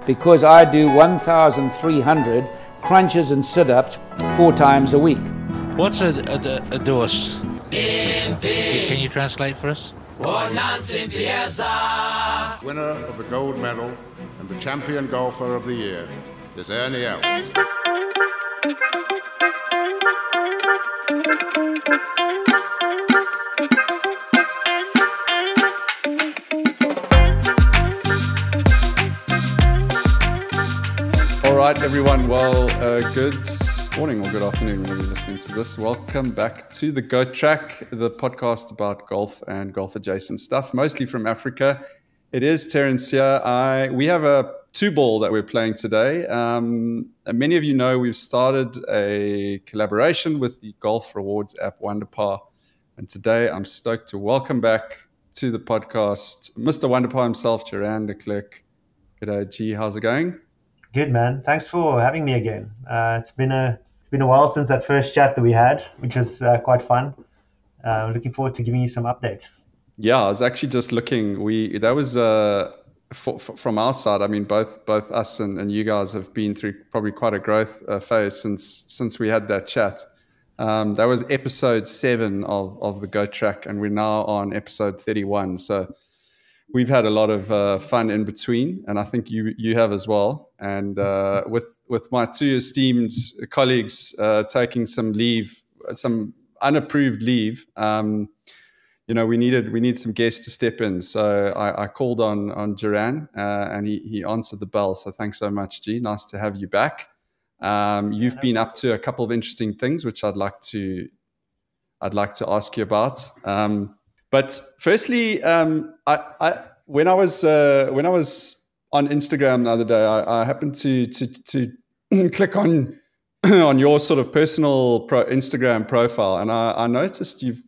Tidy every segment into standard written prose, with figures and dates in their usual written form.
because I do 1,300 crunches and sit-ups 4 times a week. What's a dose? Can you translate for us? Winner of the gold medal and the champion golfer of the year is Ernie Els. All right, everyone. Well, good morning or good afternoon when you're listening to this. Welcome back to the Go Track, the podcast about golf and golf-adjacent stuff, mostly from Africa. It is Terence here. We have a 2-ball that we're playing today. Many of you know we've started a collaboration with the golf rewards app Wunderpar. And today I'm stoked to welcome back to the podcast Mr. Wunderpar himself, Geran de Klerk. G'day, G. How's it going? Good, man. Thanks for having me again. It's been a while since that first chat that we had, which was quite fun. Looking forward to giving you some updates. Yeah, I was actually just looking. That was from our side. I mean, both us and you guys have been through probably quite a growth phase since we had that chat. That was episode 7 of the Go Track, and we're now on episode 31. So we've had a lot of fun in between, and I think you have as well. And with my 2 esteemed colleagues taking some leave, some unapproved leave, we need some guests to step in. So I called on Geran, and he answered the bell. So thanks so much, G. Nice to have you back. You've been up to a couple of interesting things, which I'd like to ask you about. But firstly, when I was on Instagram the other day, I happened to click on your sort of personal Instagram profile, and I noticed you've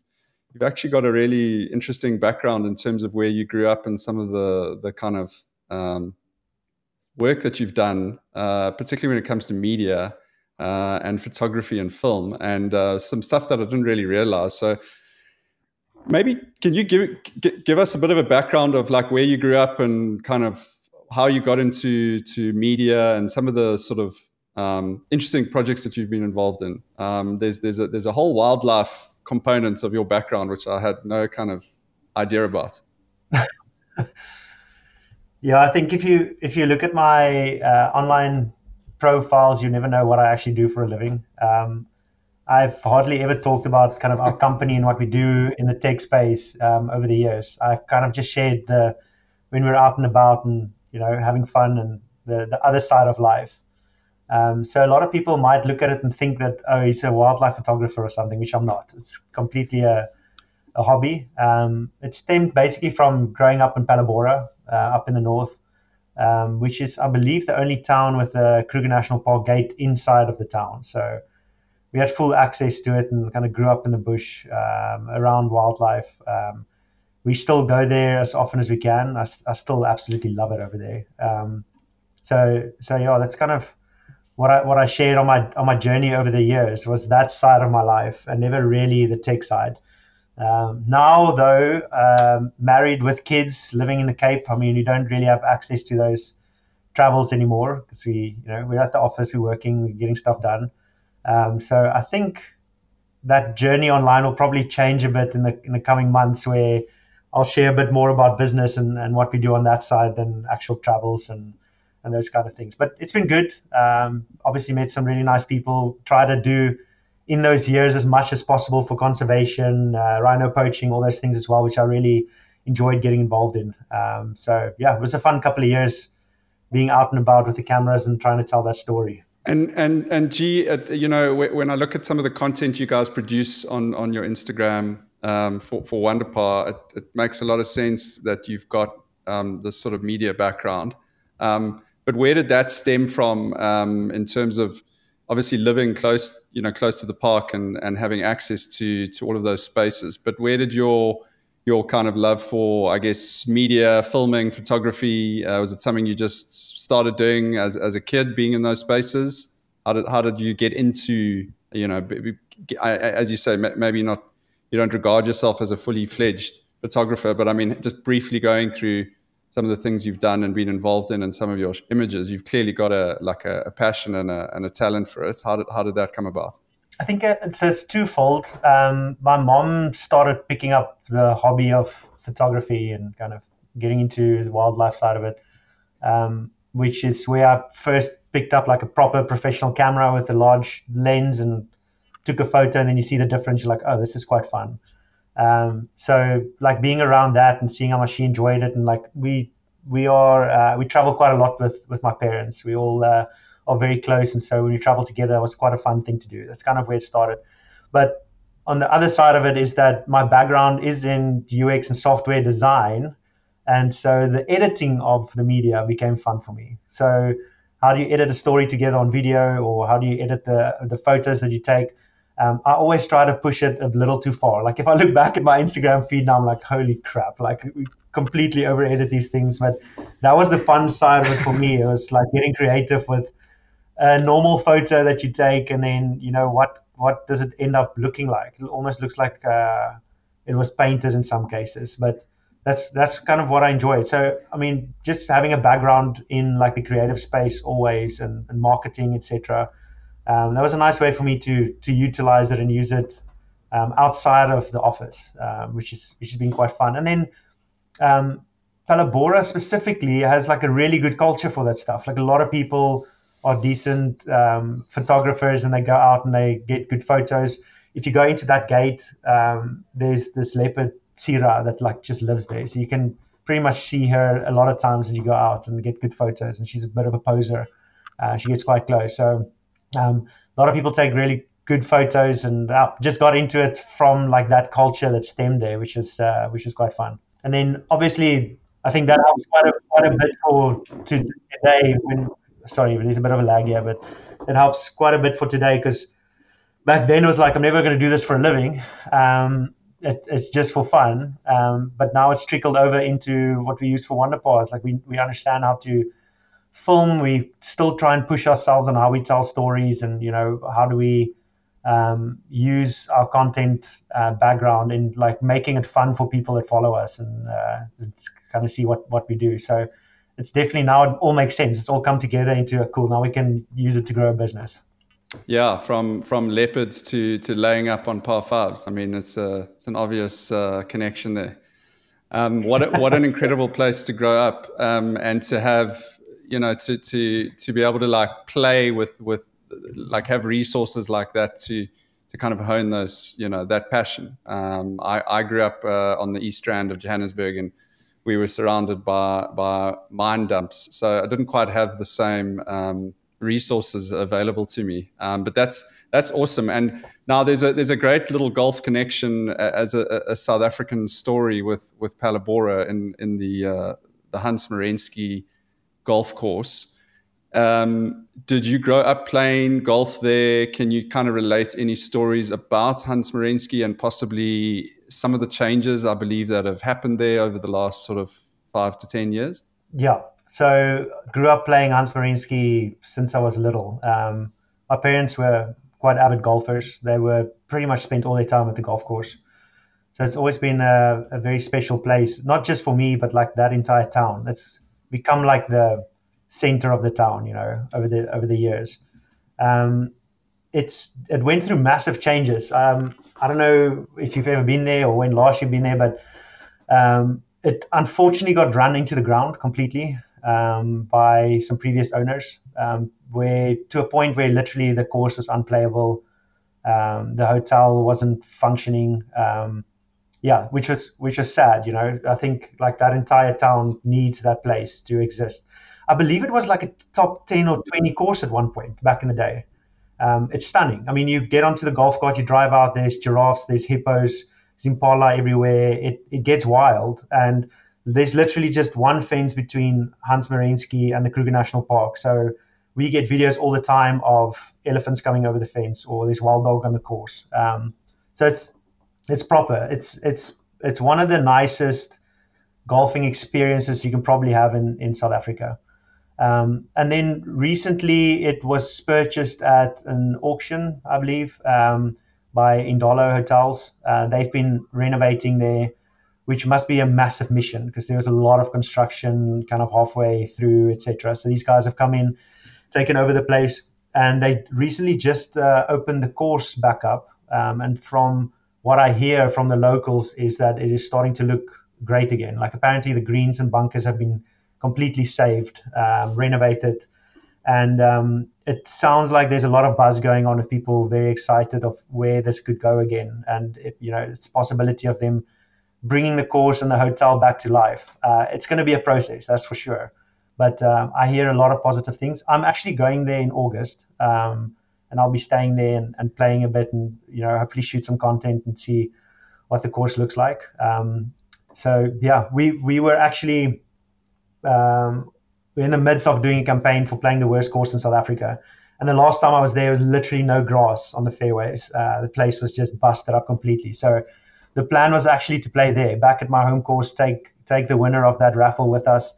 actually got a really interesting background in terms of where you grew up and some of the kind of work that you've done, particularly when it comes to media and photography and film, and some stuff that I didn't really realize. So maybe can you give us a bit of a background of like where you grew up and kind of how you got into media and some of the sort of interesting projects that you've been involved in? There's a whole wildlife component of your background which I had no kind of idea about. Yeah, I think if you look at my online profiles, you never know what I actually do for a living. I've hardly ever talked about kind of our company and what we do in the tech space over the years. I kind of just shared when we're out and about and having fun and the other side of life. So a lot of people might look at it and think that, oh, he's a wildlife photographer or something, which I'm not. It's completely a hobby. It stemmed basically from growing up in Palabora, up in the north, which is, I believe, the only town with a Kruger National Park gate inside of the town. So we had full access to it and kind of grew up in the bush around wildlife. We still go there as often as we can. I still absolutely love it over there. So yeah, that's kind of what I shared on my journey over the years was that side of my life and never really the tech side. Now though, married with kids, living in the Cape, I mean, you don't really have access to those travels anymore because we're at the office, we're working, we're getting stuff done. So I think that journey online will probably change a bit in the coming months, where I'll share a bit more about business and what we do on that side than actual travels and those kind of things. But it's been good. Obviously met some really nice people, try to do in those years as much as possible for conservation, rhino poaching, all those things as well, which I really enjoyed getting involved in. So yeah, it was a fun couple of years being out and about with the cameras and trying to tell that story. And G, when I look at some of the content you guys produce on your Instagram for Wunderpar, it makes a lot of sense that you've got this sort of media background. But where did that stem from in terms of obviously living close to the park and having access to all of those spaces? But where did your kind of love for, I guess, media, filming, photography, was it something you just started doing as a kid, being in those spaces? How did you get into, as you say, maybe not, you don't regard yourself as a fully fledged photographer, but I mean, just briefly going through some of the things you've done and been involved in, and some of your images, you've clearly got a passion and a talent for it. How did that come about? I think it's twofold. My mom started picking up the hobby of photography and kind of getting into the wildlife side of it, which is where I first picked up like a proper professional camera with a large lens and took a photo, and then you see the difference. You're like, oh, this is quite fun. So like being around that and seeing how much she enjoyed it, and like we travel quite a lot with my parents. We all are very close, and so when we travel together, it was quite a fun thing to do. That's kind of where it started. But on the other side of it is that my background is in UX and software design, and so the editing of the media became fun for me. So how do you edit a story together on video, or how do you edit the photos that you take? I always try to push it a little too far. Like if I look back at my Instagram feed now, I'm like, holy crap, like we completely over edit these things. But that was the fun side of it for me. It was like getting creative with a normal photo that you take, and then, you know, what does it end up looking like? It almost looks like it was painted in some cases, but that's kind of what I enjoyed. So, I mean, just having a background in like the creative space always, and marketing, etc. That was a nice way for me to utilize it and use it outside of the office, which has been quite fun. And then Palabora specifically has like a really good culture for that stuff. Like a lot of people are decent photographers, and they go out and they get good photos. If you go into that gate, there's this leopard Tsira that like just lives there, so you can pretty much see her a lot of times when you go out and get good photos. And she's a bit of a poser. She gets quite close. So a lot of people take really good photos, and just got into it from like that culture that stemmed there, which is quite fun. And then obviously I think that helps quite a bit for today. Sorry, there's a bit of a lag here, but it helps quite a bit for today, because back then it was like, I'm never going to do this for a living. It's just for fun. But now it's trickled over into what we use for Wunderpar. It's like we understand how to film. We still try and push ourselves on how we tell stories, and, you know, how do we use our content background in like making it fun for people that follow us, and kind of see what we do. So it's definitely, now it all makes sense. It's all come together into a cool, now we can use it to grow a business. Yeah, from leopards to laying up on par fives. I mean, it's an obvious connection there. What an incredible place to grow up, and to have, you know, to be able to like play with like have resources like that to kind of hone those, you know, that passion. I grew up on the East Rand of Johannesburg, and we were surrounded by mine dumps, so I didn't quite have the same resources available to me. But that's awesome. And now there's a great little golf connection as a South African story with Palabora in the Hans Merensky Golf Course. Did you grow up playing golf there? Can you kind of relate any stories about Hans Merensky and possibly some of the changes, I believe, that have happened there over the last sort of 5 to 10 years? Yeah. So grew up playing Hans Merensky since I was little. My parents were quite avid golfers. They were pretty much spent all their time at the golf course. So it's always been a very special place, not just for me, but like that entire town. It's become like the center of the town, you know, over the years. It went through massive changes. I don't know if you've ever been there or when last you've been there, but it unfortunately got run into the ground completely by some previous owners, where to a point where literally the course was unplayable. The hotel wasn't functioning. Which was sad, you know. I think like that entire town needs that place to exist. I believe it was like a top 10 or 20 course at one point back in the day. It's stunning. I mean, you get onto the golf cart, you drive out, there's giraffes, there's hippos, there's impala everywhere. It gets wild. And there's literally just one fence between Hans Merensky and the Kruger National Park. So we get videos all the time of elephants coming over the fence, or there's wild dog on the course. So it's proper. It's one of the nicest golfing experiences you can probably have in South Africa. And then recently it was purchased at an auction, I believe, by Indalo Hotels. They've been renovating there. which must be a massive mission because there was a lot of construction kind of halfway through, etc. So these guys have come in, taken over the place, and they recently just opened the course back up. And from what I hear from the locals is that it is starting to look great again. Like apparently the greens and bunkers have been completely saved, renovated. And it sounds like there's a lot of buzz going on with people very excited of where this could go again. And, it's a possibility of them bringing the course and the hotel back to life. It's going to be a process, that's for sure. But I hear a lot of positive things. I'm actually going there in August, and I'll be staying there and playing a bit and, hopefully shoot some content and see what the course looks like. So, yeah, we were actually... we're in the midst of doing a campaign for playing the worst course in South Africa. And the last time I was there was literally no grass on the fairways. The place was just busted up completely. So the plan was actually to play there, back at my home course, take the winner of that raffle with us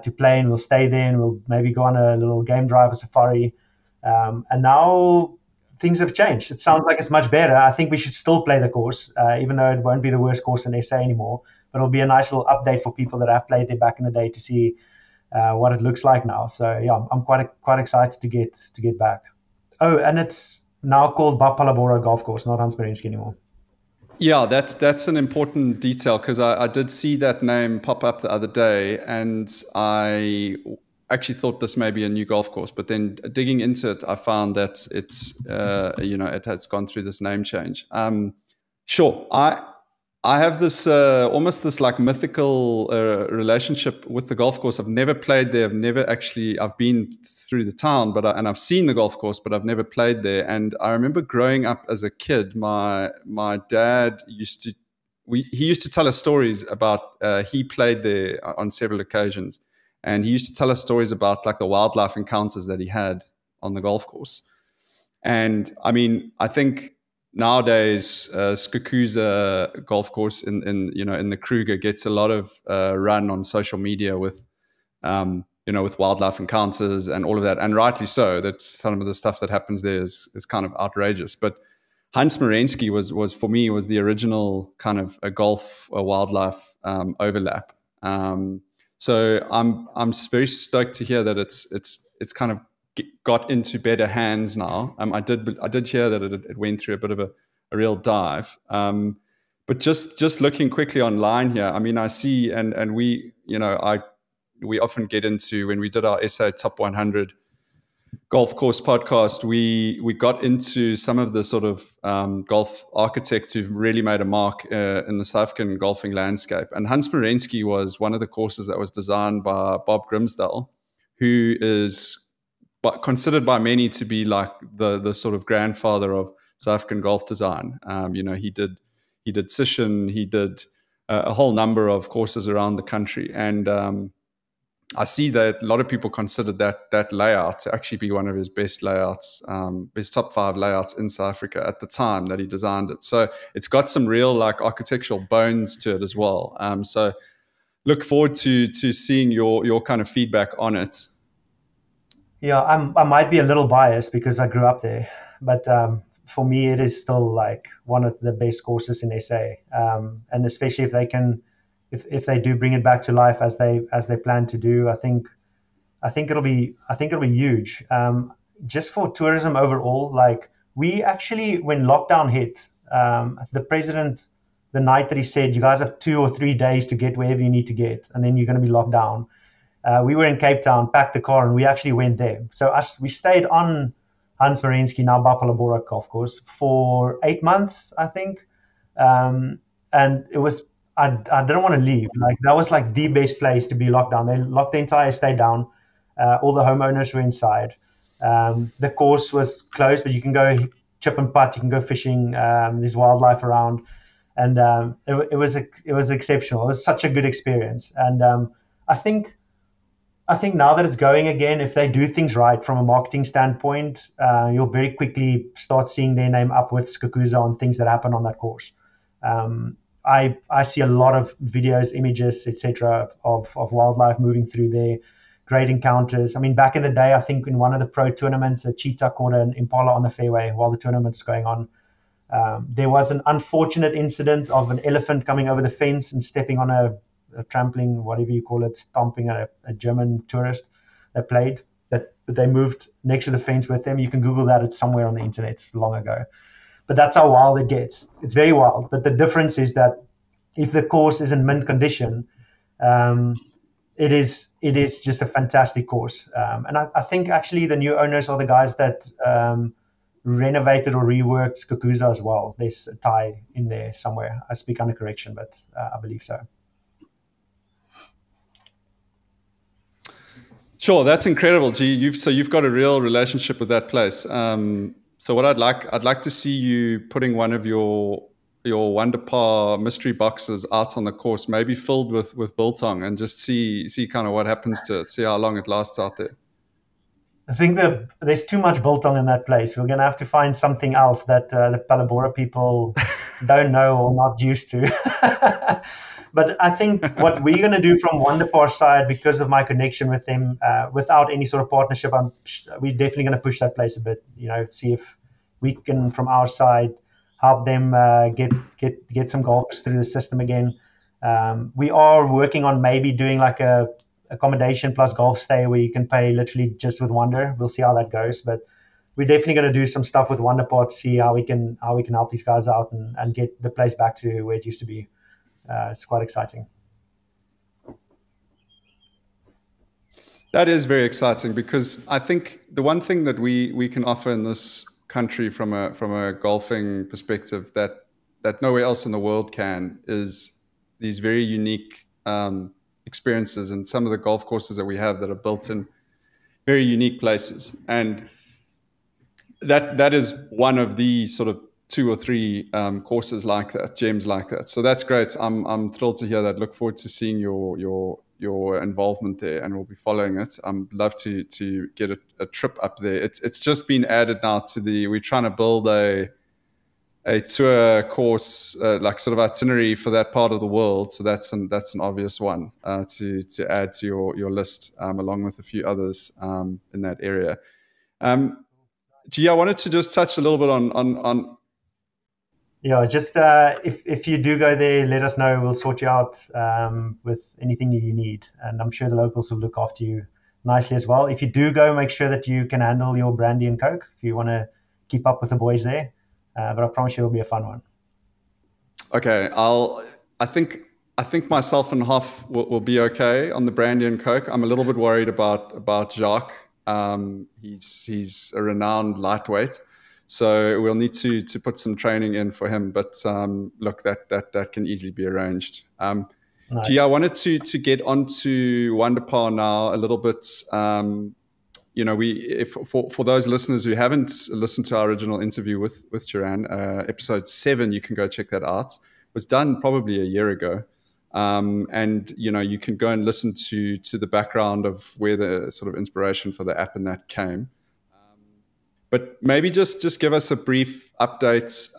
to play, and we'll stay there and we'll maybe go on a little game drive or safari. And now things have changed. It sounds like it's much better. I think we should still play the course, even though it won't be the worst course in SA anymore. But it'll be a nice little update for people that have played there back in the day to see what it looks like now. So yeah, I'm quite excited to get back. Oh, and it's now called Bapalabora Golf Course, not Hans Merensky anymore. Yeah, that's an important detail because I did see that name pop up the other day, and I actually thought this may be a new golf course. But then digging into it, I found that it's it has gone through this name change. Sure, I have this almost this like mythical relationship with the golf course. I've never played there. I've been through the town, and I've seen the golf course, but I've never played there. And I remember growing up as a kid, my dad used to tell us stories about, he played there on several occasions. And he used to tell us stories about like the wildlife encounters that he had on the golf course. And I mean, I think nowadays, Skukuza Golf Course in the Kruger gets a lot of run on social media with wildlife encounters and all of that, and rightly so. That's some of the stuff that happens there is kind of outrageous. But Hans Merensky was for me the original kind of a wildlife overlap. So I'm very stoked to hear that it's kind of got into better hands now. I did hear that it went through a bit of a real dive. But just looking quickly online here, I mean, I see, and we often get into, when we did our SA Top 100 Golf Course podcast, we got into some of the sort of golf architects who've really made a mark in the South African golfing landscape. And Hans Merensky was one of the courses that was designed by Bob Grimsdale, who is considered by many to be like the sort of grandfather of South African golf design. He did Sishen, he did a whole number of courses around the country, and I see that a lot of people consider that layout to actually be one of his best layouts, his top 5 layouts in South Africa at the time that he designed it. So it's got some real like architectural bones to it as well. So look forward to seeing your kind of feedback on it. Yeah, I might be a little biased because I grew up there, but for me, it is still like one of the best courses in SA, and especially if they do bring it back to life as they plan to do, I think it'll be huge. Just for tourism overall, like we actually, when lockdown hit, the president, the night that he said you guys have 2 or 3 days to get wherever you need to get, and then you're going to be locked down. We were in Cape Town, packed the car, and we actually went there. So we stayed on Hans Merensky, now Bapalabora Golf Course, for 8 months, I think. And it was, I didn't want to leave. Like that was like the best place to be locked down. They locked the entire estate down. All the homeowners were inside. The course was closed, but you can go chip and putt. You can go fishing. There's wildlife around, and it was exceptional. It was such a good experience, and I think now that it's going again, if they do things right from a marketing standpoint, you'll very quickly start seeing their name up with Skukuza on things that happen on that course. I see a lot of videos, images, etc., of wildlife moving through there, great encounters. I mean, back in the day, I think in one of the pro tournaments, a cheetah caught an impala on the fairway while the tournament was going on. There was an unfortunate incident of an elephant coming over the fence and stepping on a trampling, whatever you call it, stomping a German tourist that played. That they moved next to the fence with them. You can Google that. It's somewhere on the internet long ago. But that's how wild it gets. It's very wild. But the difference is that if the course is in mint condition, it is just a fantastic course. And I think actually the new owners are the guys that renovated or reworked Skukuza as well. There's a tie in there somewhere. I speak under correction, but I believe so. Sure, that's incredible, G. You've got a real relationship with that place. So what I'd like to see you putting one of your Wunderpar mystery boxes out on the course, maybe filled with biltong, and just see kind of what happens to it, see how long it lasts out there. I think there's too much biltong in that place. We're going to have to find something else that the Palabora people don't know or not used to. But I think what we're going to do from Wunderpar side, because of my connection with them, without any sort of partnership, we're definitely going to push that place a bit. See if we can, from our side, help them get some golfers through the system again. We are working on maybe doing like a accommodation plus golf stay where you can pay literally just with Wunder. We'll see how that goes, but we're definitely going to do some stuff with Wunderpar to see how we can help these guys out and get the place back to where it used to be. It's quite exciting. That is very exciting, because I think the one thing that we can offer in this country from a golfing perspective that nowhere else in the world can is these very unique experiences, and some of the golf courses that we have that are built in very unique places. And that is one of the sort of 2 or 3 courses like that, gems like that. So that's great. I'm thrilled to hear that. Look forward to seeing your involvement there, and we'll be following it. I'd love to get a trip up there. It's just been added now to we're trying to build a tour course, like sort of itinerary for that part of the world. So that's an obvious one to add to your list, along with a few others in that area. G, I wanted to just touch a little bit on yeah, just if you do go there, let us know. We'll sort you out with anything you need, and I'm sure the locals will look after you nicely as well. If you do go, make sure that you can handle your brandy and coke if you want to keep up with the boys there. But I promise you it'll be a fun one. Okay, I think myself and Hoff will be okay on the brandy and coke. I'm a little bit worried about Jacques. He's a renowned lightweight, so we'll need to put some training in for him. But look, that can easily be arranged. Nice. Gee, I wanted to get onto Wunderpar now a little bit. For those listeners who haven't listened to our original interview with Geran, episode 7, you can go check that out. It was done probably a year ago. And you can go and listen to the background of where the sort of inspiration for the app and that came. But maybe just give us a brief update.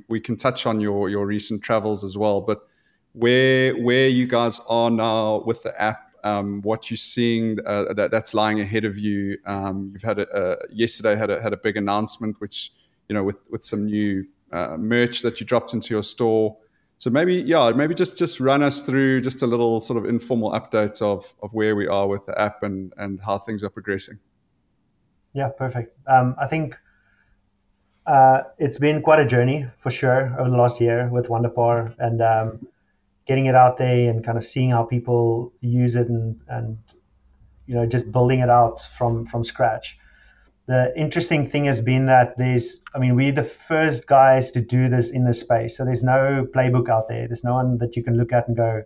We can touch on your recent travels as well, but where you guys are now with the app, what you're seeing that's lying ahead of you. You've had yesterday had a big announcement, which with some new merch that you dropped into your store. So maybe just run us through just a little sort of informal update of where we are with the app and how things are progressing. Yeah, perfect. I think it's been quite a journey for sure over the last year with Wunderpar, and getting it out there and kind of seeing how people use it and just building it out from scratch. The interesting thing has been that we're the first guys to do this in this space. So there's no playbook out there. There's no one that you can look at and go,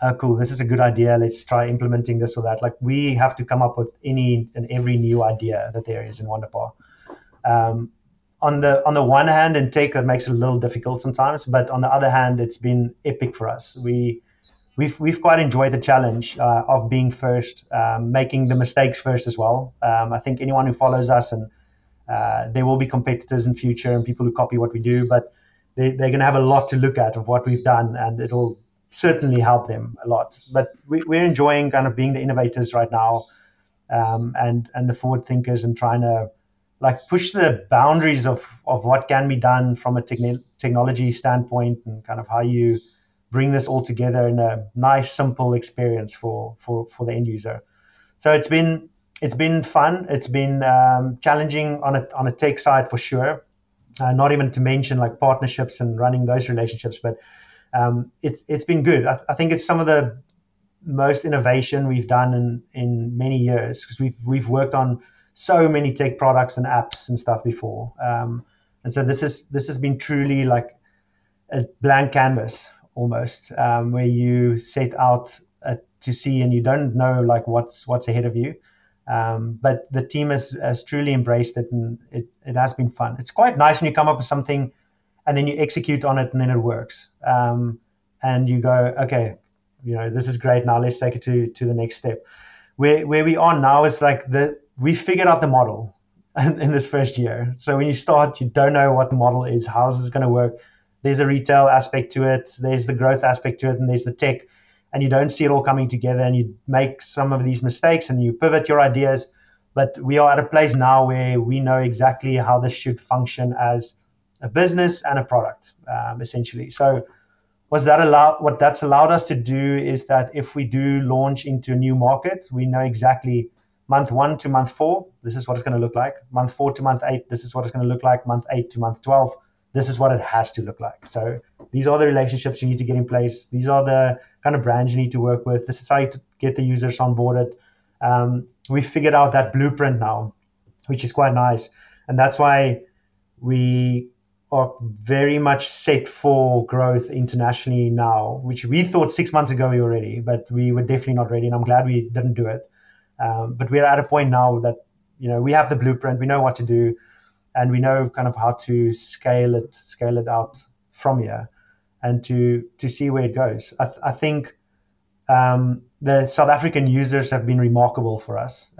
oh, cool, this is a good idea. Let's try implementing this or that. Like, we have to come up with any and every new idea that there is in Wunderpar. On the one hand, in tech, that makes it a little difficult sometimes. But on the other hand, it's been epic for us. We've quite enjoyed the challenge of being first, making the mistakes first as well. I think anyone who follows us, and there will be competitors in future and people who copy what we do, but they're going to have a lot to look at of what we've done, and it'll certainly help them a lot. But we're enjoying kind of being the innovators right now, and the forward thinkers, and trying to like push the boundaries of what can be done from a technology standpoint, and kind of how you bring this all together in a nice, simple experience for the end user. So it's been fun. It's been challenging on a tech side for sure. Not even to mention like partnerships and running those relationships, but it's been good. I think it's some of the most innovation we've done in many years, because we've worked on so many tech products and apps and stuff before, and so this has been truly like a blank canvas almost, where you set out to see and you don't know like what's ahead of you. But the team has truly embraced it, and it has been fun. It's quite nice when you come up with something and then you execute on it and then it works. And you go, okay, this is great. Now let's take it to the next step. Where we are now is like we figured out the model in this first year. So when you start, you don't know what the model is. How is this going to work? There's a retail aspect to it. There's the growth aspect to it, and there's the tech. And you don't see it all coming together, and you make some of these mistakes and you pivot your ideas. But we are at a place now where we know exactly how this should function as a business and a product, essentially. So what that's allowed us to do is that if we do launch into a new market, we know exactly month 1 to month 4, this is what it's going to look like. Month 4 to month 8, this is what it's going to look like. Month 8 to month 12, this is what it has to look like. So these are the relationships you need to get in place. These are the kind of brands you need to work with. This is how you get the users onboarded. We've figured out that blueprint now, which is quite nice. And that's why we are very much set for growth internationally now, which we thought 6 months ago we were ready, but we were definitely not ready. And I'm glad we didn't do it. But we're at a point now that, we have the blueprint, we know what to do, and we know kind of how to scale it out from here, and to see where it goes. I think the South African users have been remarkable for us.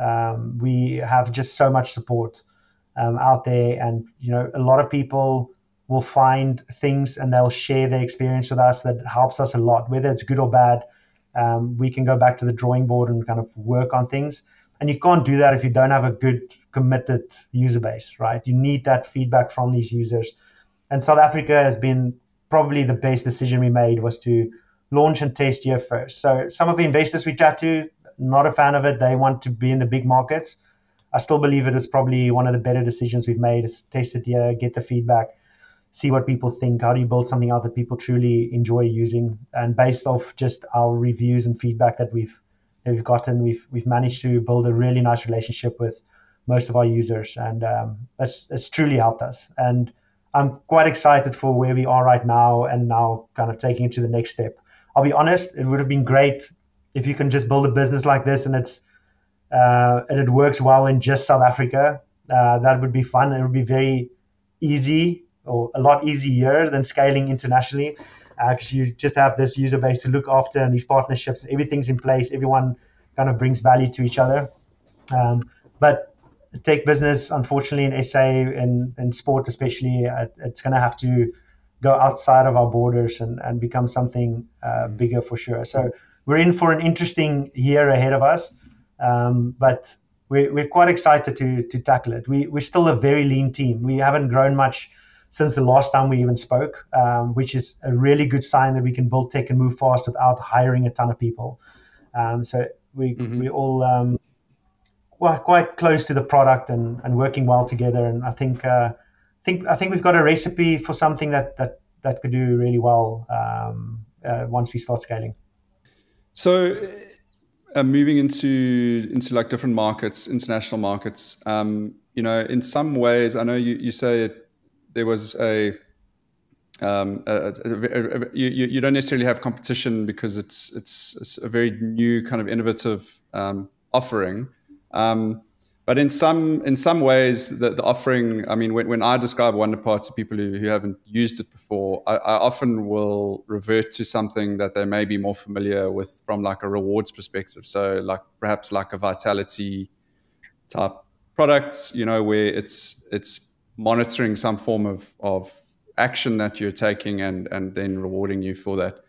We have just so much support out there, and a lot of people will find things and they'll share their experience with us that helps us a lot, whether it's good or bad. We can go back to the drawing board and kind of work on things. And you can't do that if you don't have a good, committed user base, right? You need that feedback from these users. And South Africa has been probably the best decision we made, was to launch and test here first. So some of the investors we chat to, not a fan of it. They want to be in the big markets. I still believe it is probably one of the better decisions we've made, is test it here, get the feedback, see what people think. How do you build something out that people truly enjoy using? And based off just our reviews and feedback that we've gotten, we've managed to build a really nice relationship with most of our users, and it's truly helped us. And I'm quite excited for where we are right now, and now kind of taking it to the next step. I'll be honest, it would have been great if you can just build a business like this and it works well in just South Africa. That would be fun. It would be very easy, or a lot easier than scaling internationally, because you just have this user base to look after and these partnerships. Everything's in place. Everyone kind of brings value to each other. But tech business, unfortunately, in SA and sport especially, it's going to have to go outside of our borders and become something bigger for sure. So we're in for an interesting year ahead of us, but we're quite excited to tackle it. We're still a very lean team. We haven't grown much since the last time we even spoke, which is a really good sign that we can build tech and move fast without hiring a ton of people. So we all quite close to the product and working well together. And I think we've got a recipe for something that could do really well once we start scaling. So moving into like different markets, international markets, in some ways, I know you say there was you don't necessarily have competition because it's a very new kind of innovative offering. But in some ways, the offering, I mean, when I describe Wunderpar to people who haven't used it before, I often will revert to something that they may be more familiar with from like a rewards perspective. So like perhaps like a vitality type products, where it's monitoring some form of action that you're taking and then rewarding you for that.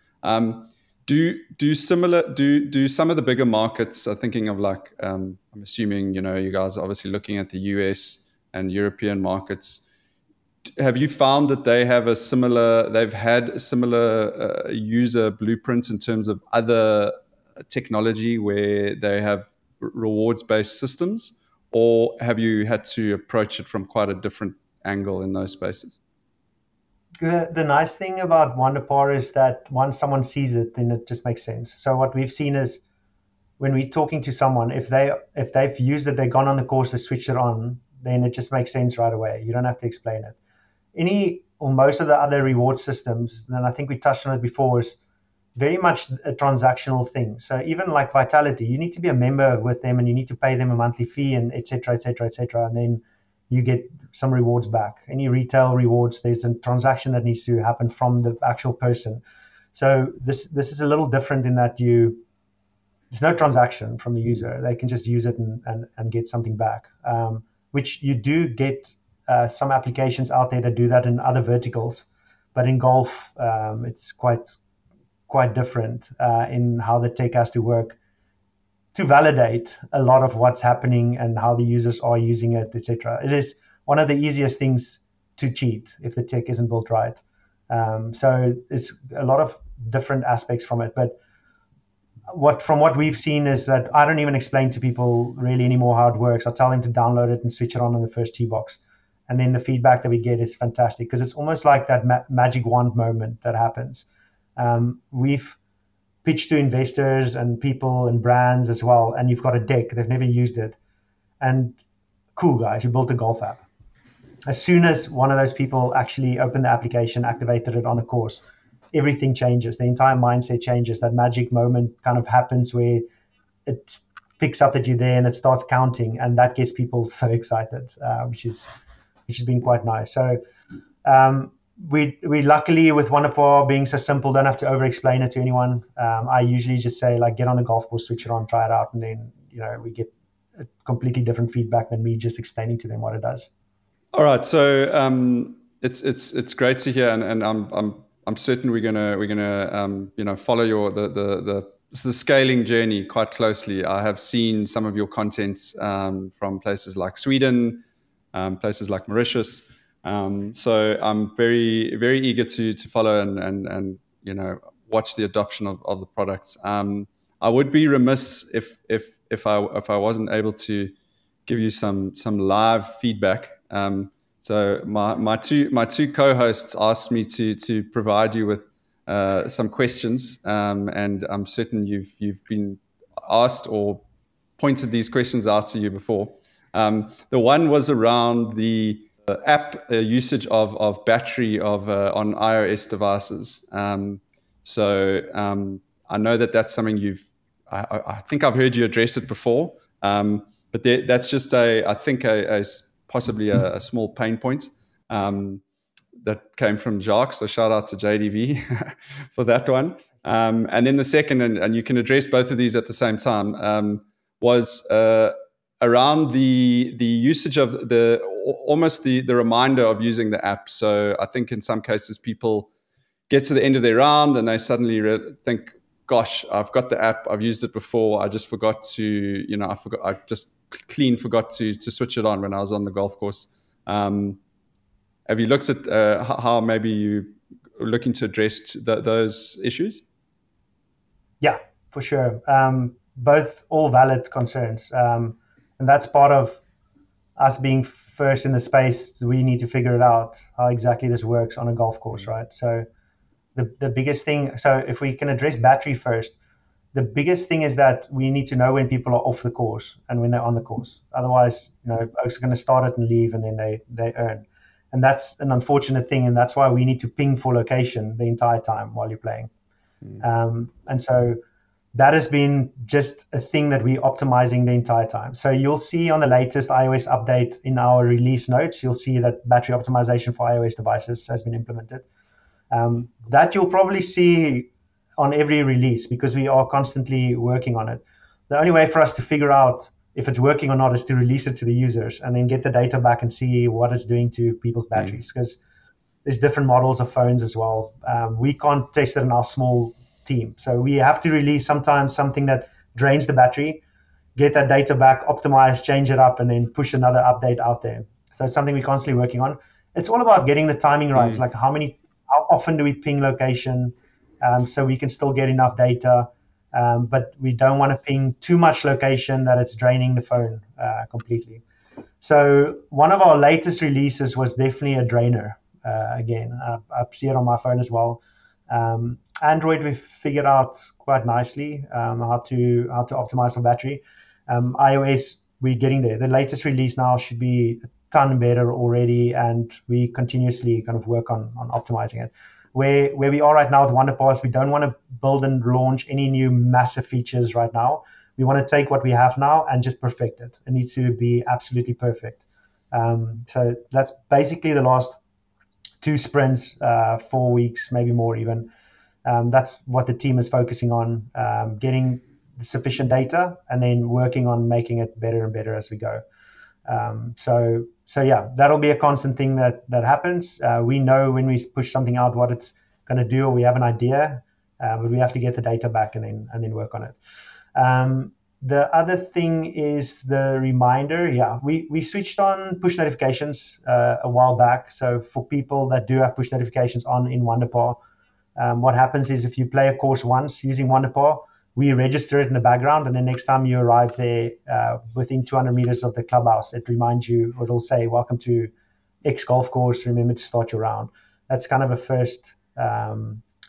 Do some of the bigger markets are thinking of like, I'm assuming, you guys are obviously looking at the US, and European markets. Have you found that they've had a similar user blueprint in terms of other technology where they have rewards-based systems, or have you had to approach it from quite a different angle in those spaces? The nice thing about Wunderpar is that once someone sees it, then it just makes sense. So what we've seen is when we're talking to someone, if they've used it, they've gone on the course, they switched it on, then it just makes sense right away. You don't have to explain it. Any or most of the other reward systems, and I think we touched on it before, is very much a transactional thing. So even like Vitality, you need to be a member with them and you need to pay them a monthly fee and et cetera, and then you get some rewards back. Any retail rewards, there's a transaction that needs to happen from the actual person. So this is a little different in that there's no transaction from the user. They can just use it and get something back, which you do get some applications out there that do that in other verticals. But in golf, it's quite different in how the tech has to work to validate a lot of what's happening and how the users are using it, etc. It is one of the easiest things to cheat if the tech isn't built right. So it's a lot of different aspects from it. But from what we've seen is that I don't even explain to people really anymore how it works. I tell them to download it and switch it on the first tee box. And then the feedback that we get is fantastic because it's almost like that magic wand moment that happens. We've pitched to investors and people and brands as well, and you've got a deck, they've never used it. And cool, guys, you built a golf app. As soon as one of those people actually opened the application, activated it on the course, everything changes. The entire mindset changes. That magic moment kind of happens where it picks up that you're there and it starts counting, and that gets people so excited, which has been quite nice. So we luckily, with Wunderpar being so simple, don't have to over-explain it to anyone. I usually just say, like, get on the golf course, switch it on, try it out, and then we get a completely different feedback than me just explaining to them what it does. All right, so it's great to hear, and I'm certain we're gonna follow the scaling journey quite closely. I have seen some of your content from places like Sweden, places like Mauritius. So I'm very, very eager to follow and watch the adoption of the products. I would be remiss if I wasn't able to give you some live feedback. So my two co-hosts asked me to provide you with some questions, and I'm certain you've been asked or pointed these questions out to you before. The one was around the app usage of battery on iOS devices. So I know that's something I think I've heard you address it before, but that's just possibly a small pain point that came from Jacques. So shout out to JDV for that one. And then the second, and you can address both of these at the same time, was around the usage of almost the reminder of using the app. So I think in some cases people get to the end of their round and they suddenly think, gosh, I've got the app, I've used it before, I just forgot to, I just forgot to switch it on when I was on the golf course. Have you looked at how maybe you are looking to address those issues? Yeah, for sure. Both all valid concerns. And that's part of us being first in the space. We need to figure it out, how exactly this works on a golf course, right? So the biggest thing, so if we can address battery first, the biggest thing is that we need to know when people are off the course and when they're on the course. Otherwise, folks are going to start it and leave, and then they earn. And that's an unfortunate thing, and that's why we need to ping for location the entire time while you're playing. And so that has been just a thing that we're optimizing the entire time. So you'll see on the latest iOS update in our release notes, you'll see that battery optimization for iOS devices has been implemented. That you'll probably see on every release because we are constantly working on it. The only way for us to figure out if it's working or not is to release it to the users and then get the data back and see what it's doing to people's batteries, because there's different models of phones as well. We can't test it in our small team. So we have to release sometimes something that drains the battery, get that data back, optimize, change it up, and then push another update out there. So it's something we're constantly working on. It's all about getting the timing right. Like how often do we ping location, so we can still get enough data, but we don't want to ping too much location that it's draining the phone completely. So one of our latest releases was definitely a drainer. Again, I see it on my phone as well. Android we've figured out quite nicely how to optimize for battery. iOS, we're getting there. The latest release now should be a ton better already, and we continuously kind of work on optimizing it. Where we are right now with Wunderpar, we don't want to build and launch any new massive features right now. We want to take what we have now and just perfect it. It needs to be absolutely perfect. So that's basically the last 2 sprints, 4 weeks, maybe more even. That's what the team is focusing on, getting sufficient data and then working on making it better and better as we go. So yeah, that'll be a constant thing that happens. We know when we push something out what it's going to do, or we have an idea, but we have to get the data back and then work on it. The other thing is the reminder. Yeah, we switched on push notifications a while back. So for people that do have push notifications on in Wunderpar, what happens is if you play a course once using Wunderpar, we register it in the background, and then next time you arrive there within 200 meters of the clubhouse, it reminds you, or it'll say, welcome to X golf course, remember to start your round. That's kind of a first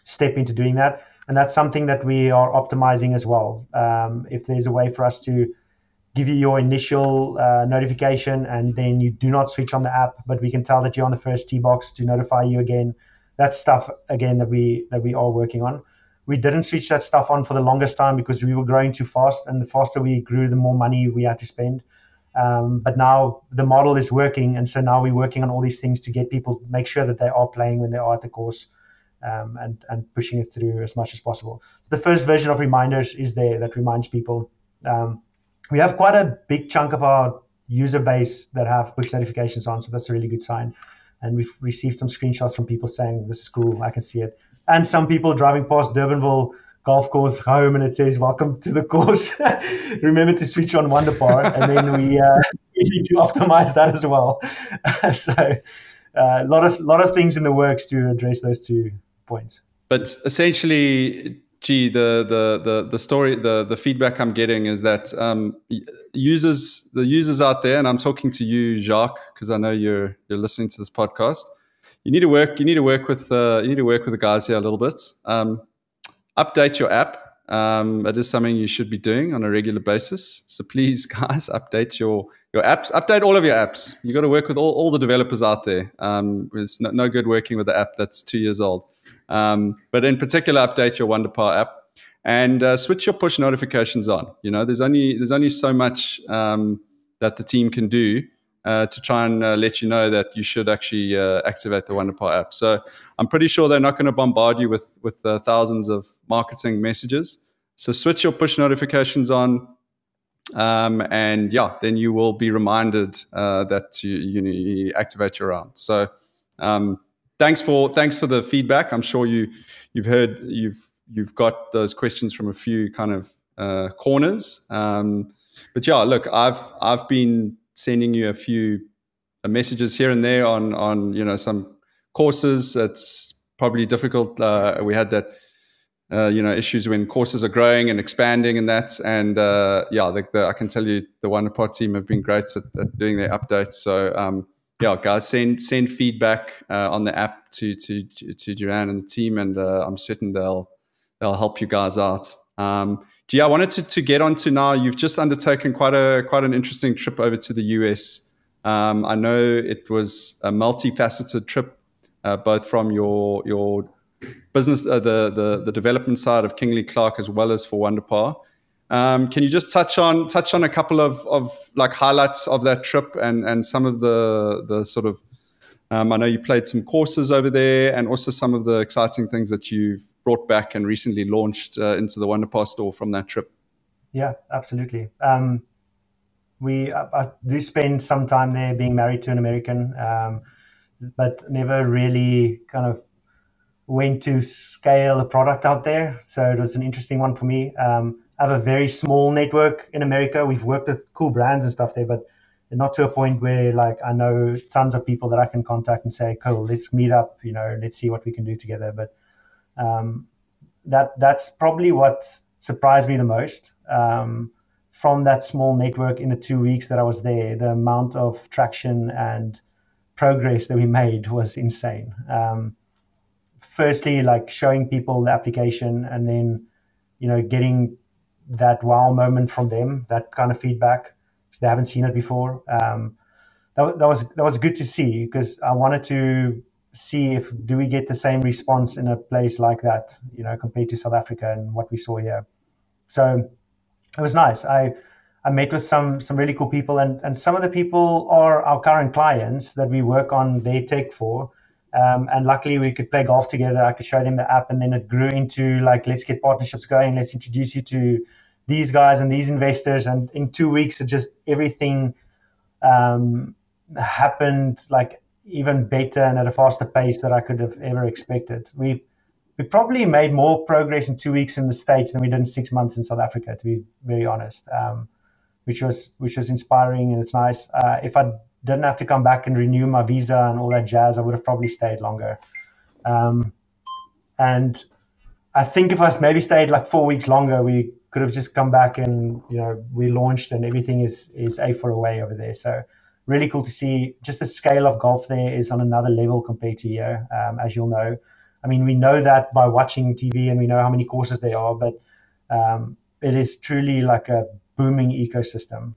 step into doing that. And that's something that we are optimizing as well. If there's a way for us to give you your initial notification and then you do not switch on the app, but we can tell that you're on the first tee box to notify you again. That's stuff, again, that we are working on. We didn't switch that stuff on for the longest time because we were growing too fast, and the faster we grew, the more money we had to spend. But now the model is working, and so now we're working on all these things to get people, make sure that they are playing when they are at the course, and pushing it through as much as possible. So the first version of reminders is there that reminds people. We have quite a big chunk of our user base that have push notifications on, so that's a really good sign. And we've received some screenshots from people saying, this is cool, I can see it. And some people driving past Durbanville Golf Course home, and it says, welcome to the course. Remember to switch on Wunderpar. And then we need to optimize that as well. So a lot of things in the works to address those 2 points. But essentially, the story, the feedback I'm getting is that the users out there, and I'm talking to you, Jacques, because I know you're listening to this podcast. You need to work with the guys here a little bit. Update your app. That is something you should be doing on a regular basis. So please, guys, update your apps. Update all of your apps. You got to work with all the developers out there. It's no good working with the app that's 2 years old. But in particular, update your Wunderpar app and switch your push notifications on. You know, there's only so much that the team can do to try and let you know that you should actually activate the Wunderpar app. So I'm pretty sure they're not going to bombard you with thousands of marketing messages. So switch your push notifications on, and yeah, then you will be reminded that you activate your round. So thanks for the feedback. I'm sure you've got those questions from a few kind of corners. But yeah, look, I've been sending you a few messages here and there on some courses. It's probably difficult. We had that issues when courses are growing and expanding and that. And I can tell you the Wunderpar team have been great at doing their updates. So guys, send feedback on the app to Geran and the team, and I'm certain they'll help you guys out. I wanted to get on to now. You've just undertaken quite an interesting trip over to the US. I know it was a multifaceted trip, both from your business, the development side of Kingley Clark, as well as for Wunderpar. Can you just touch on a couple of like highlights of that trip and some of the sort of I know you played some courses over there, and also some of the exciting things that you've brought back and recently launched into the Wunderpar store from that trip. Yeah, absolutely. I do spend some time there, being married to an American, but never really kind of went to scale a product out there. So it was an interesting one for me. I have a very small network in America. We've worked with cool brands and stuff there, but not to a point where like I know tons of people that I can contact and say, cool, let's meet up, let's see what we can do together. But that's probably what surprised me the most. From that small network in the 2 weeks that I was there, the amount of traction and progress that we made was insane. Firstly, like showing people the application, and then, getting that wow moment from them, that kind of feedback, because they haven't seen it before. That was good to see, because I wanted to see do we get the same response in a place like that, compared to South Africa and what we saw here. So it was nice. I met with some really cool people, and some of the people are our current clients that we work on their tech for. And luckily we could play golf together. I could show them the app, and then it grew into like, let's get partnerships going. Let's introduce you to these guys and these investors. And in 2 weeks, it just everything happened like even better and at a faster pace that I could have ever expected. We probably made more progress in 2 weeks in the States than we did in 6 months in South Africa, to be very honest, which was inspiring, and it's nice. If I didn't have to come back and renew my visa and all that jazz, I would have probably stayed longer. And I think if I maybe stayed like 4 weeks longer, we could have just come back and, we launched and everything is A4 away over there. So really cool to see. Just the scale of golf there is on another level compared to here, as you'll know. I mean, we know that by watching TV, and we know how many courses there are, but it is truly like a booming ecosystem.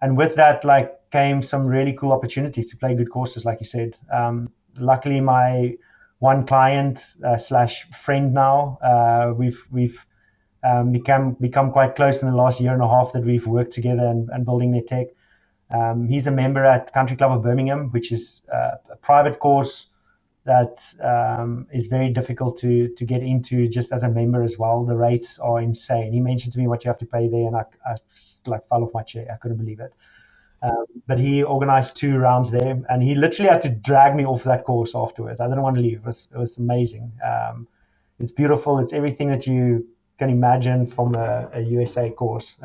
And with that, like, came some really cool opportunities to play good courses, like you said. Luckily, my one client slash friend now, we've become quite close in the last year and a half that we've worked together and building their tech. He's a member at Country Club of Birmingham, which is a private course that is very difficult to get into just as a member as well. The rates are insane. He mentioned to me what you have to pay there, and I like fell off my chair. I couldn't believe it. But he organized 2 rounds there, and he literally had to drag me off that course afterwards. I didn't want to leave. It was amazing. It's beautiful. It's everything that you can imagine from a USA course.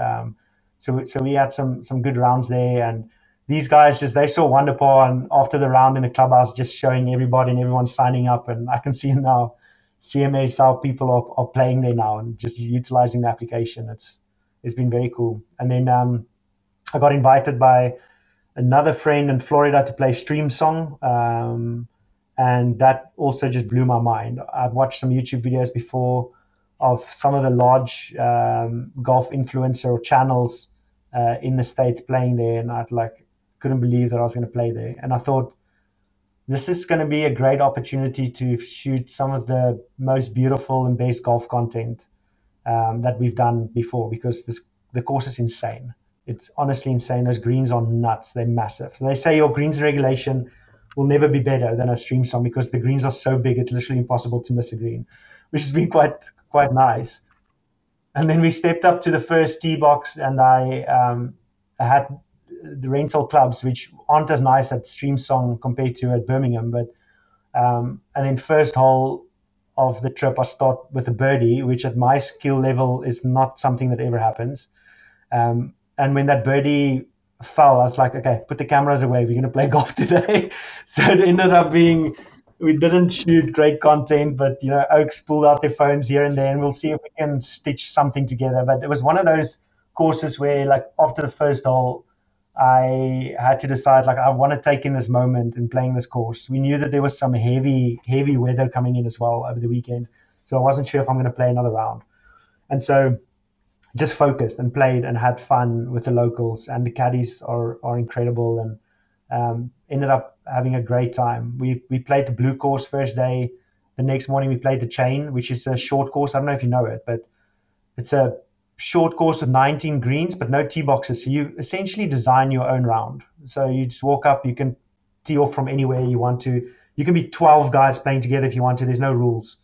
So we had some good rounds there, and these guys they saw Wunderpar, and after the round in the clubhouse, just showing everybody and everyone signing up, and I can see now CMAs, how people are playing there now and just utilizing the application. It's been very cool. And then I got invited by another friend in Florida to play Stream Song, and that also just blew my mind. I've watched some YouTube videos before of some of the large golf influencer or channels in the States playing there, and I couldn't believe that I was going to play there. And I thought, this is going to be a great opportunity to shoot some of the most beautiful and best golf content that we've done before, because the course is insane. It's honestly insane. Those greens are nuts. They're massive. So they say your greens regulation will never be better than a Stream Song, because the greens are so big, it's literally impossible to miss a green, which has been quite nice. And then we stepped up to the first tee box, and I had the rental clubs, which aren't as nice at Stream Song compared to at Birmingham. But and then first hole of the trip, I start with a birdie, which at my skill level is not something that ever happens. And when that birdie fell, I was like, okay, put the cameras away. We're going to play golf today. So it ended up being, we didn't shoot great content, but, Oaks pulled out their phones here and there, and we'll see if we can stitch something together. But it was one of those courses where, like, after the first hole, I had to decide, like, I want to take in this moment in playing this course. We knew that there was some heavy weather coming in as well over the weekend, so I wasn't sure if I'm going to play another round. And so just focused and played and had fun with the locals, and the caddies are incredible, and ended up having a great time. We played the blue course first day. The next morning we played the chain, which is a short course. I don't know if you know it, but it's a short course with 19 greens, but no tee boxes. So you essentially design your own round. So you just walk up, you can tee off from anywhere you want to. You can be 12 guys playing together if you want to. There's no rules.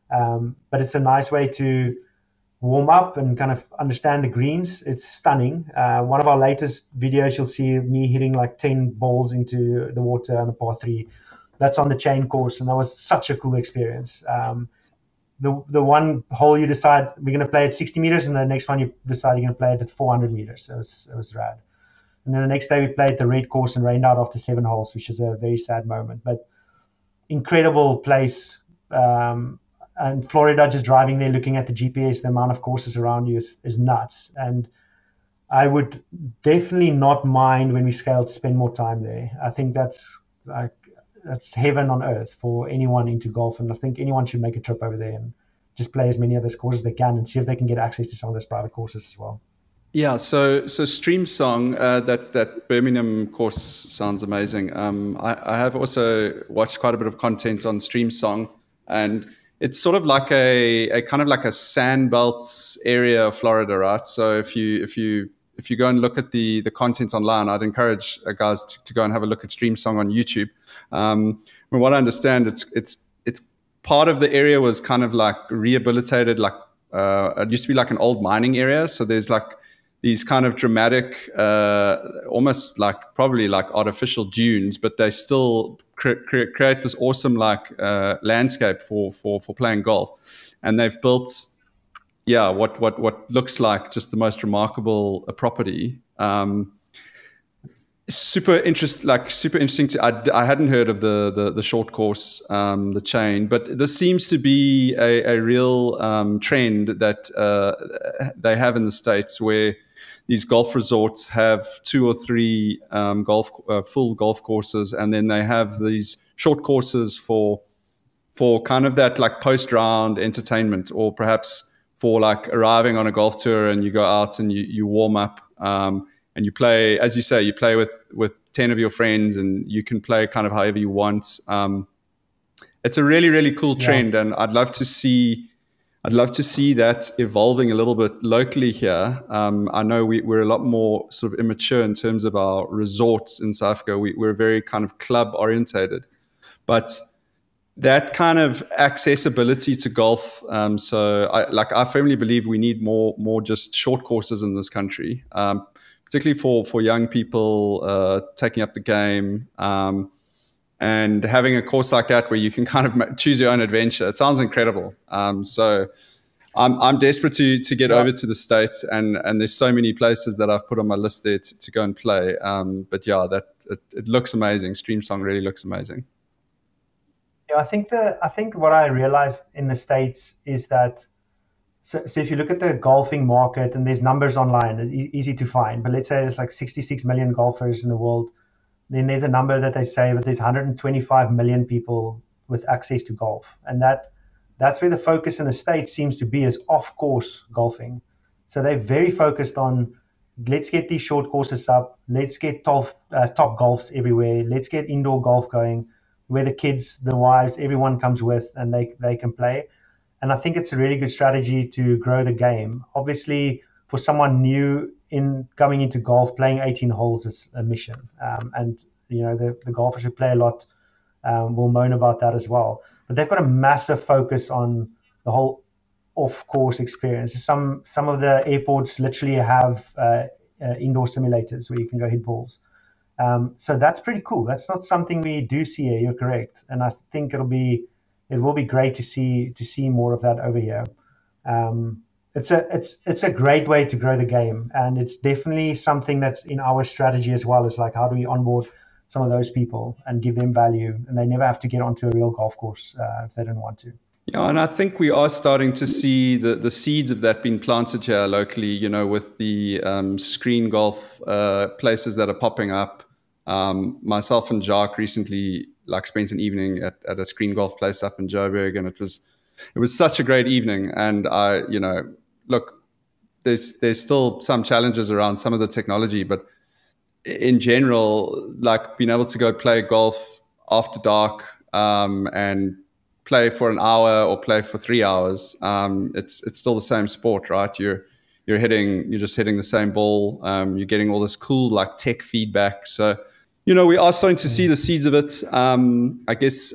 But it's a nice way to warm up and kind of understand the greens. It's stunning. One of our latest videos, you'll see me hitting like 10 balls into the water on a par 3. That's on the chain course, and that was such a cool experience. The one hole you decide we're going to play at 60 meters, and the next one you decide you're going to play it at 400 meters. So it was rad. And then the next day we played the red course and rained out after 7 holes, which is a very sad moment. But incredible place. And Florida, just driving there, looking at the GPS, the amount of courses around you is nuts. And I would definitely not mind when we scale to spend more time there. I think that's heaven on earth for anyone into golf. And I think anyone should make a trip over there and just play as many of those courses as they can and see if they can get access to some of those private courses as well. Yeah, so Stream Song, that Birmingham course sounds amazing. I have also watched quite a bit of content on Stream Song, and it's sort of like a kind of like a sandbelt area of Florida, right? So if you go and look at the content online, I'd encourage guys to go and have a look at Stream Song on YouTube. From what I understand, it's part of the area was kind of like rehabilitated, like it used to be like an old mining area. So there's like these kind of dramatic, almost like probably like artificial dunes, but they still create this awesome like landscape for playing golf. And they've built, yeah, what looks like just the most remarkable property. Super interesting. I hadn't heard of the short course, the chain, but this seems to be a real trend that they have in the States, where these golf resorts have 2 or 3 full golf courses, and then they have these short courses for kind of that like post-round entertainment, or perhaps for like arriving on a golf tour and you go out and you warm up and you play, as you say, you play with 10 of your friends, and you can play kind of however you want. It's a really, really cool trend, and I'd love to see that evolving a little bit locally here. I know we're a lot more sort of immature in terms of our resorts in South Africa. We're very kind of club orientated, but that kind of accessibility to golf. So I firmly believe we need more just short courses in this country, particularly for young people taking up the game. And having a course like that where you can kind of choose your own adventure, it sounds incredible. So I'm desperate to get over to the States, and there's so many places that I've put on my list there to go and play. But yeah, it looks amazing. Stream Song really looks amazing. Yeah, I think what I realized in the States is that so if you look at the golfing market, and there's numbers online, it's easy to find, but let's say there's like 66 million golfers in the world. Then there's a number that they say that there's 125 million people with access to golf. And that's where the focus in the States seems to be, is off-course golfing. So they're very focused on, let's get these short courses up, let's get top golfs everywhere, let's get indoor golf going, where the kids, the wives, everyone comes with, and they can play. And I think it's a really good strategy to grow the game. Obviously, for someone new coming into golf, playing 18 holes is a mission. And the golfers who play a lot will moan about that as well. But they've got a massive focus on the whole off-course experience. Some of the airports literally have indoor simulators where you can go hit balls. So that's pretty cool. That's not something we do see here. You're correct, and I think it will be great to see more of that over here. It's a great way to grow the game, and it's definitely something that's in our strategy as well. Is like, how do we onboard some of those people and give them value, and they never have to get onto a real golf course if they don't want to. Yeah, and I think we are starting to see the seeds of that being planted here locally, with the screen golf places that are popping up. Myself and Jacques recently spent an evening at a screen golf place up in Joburg, and it was such a great evening. And look, there's still some challenges around some of the technology, but in general, being able to go play golf after dark and play for an hour or play for 3 hours, it's still the same sport, right? You're just hitting the same ball. You're getting all this cool tech feedback. So we are starting to see the seeds of it. I guess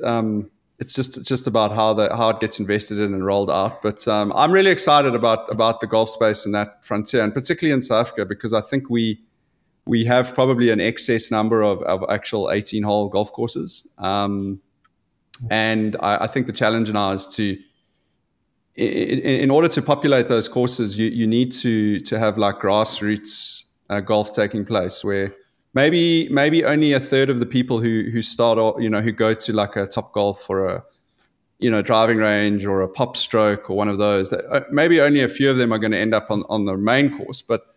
it's just about how it gets invested in and rolled out. But I'm really excited about the golf space in that frontier, and particularly in South Africa, because I think we have probably an excess number of actual 18-hole golf courses. And I think the challenge now is in order to populate those courses, you need to have grassroots golf taking place, where maybe only a third of the people who start off, who go to like a Top Golf or a driving range or a Pop Stroke or one of those, maybe only a few of them are going to end up on the main course, but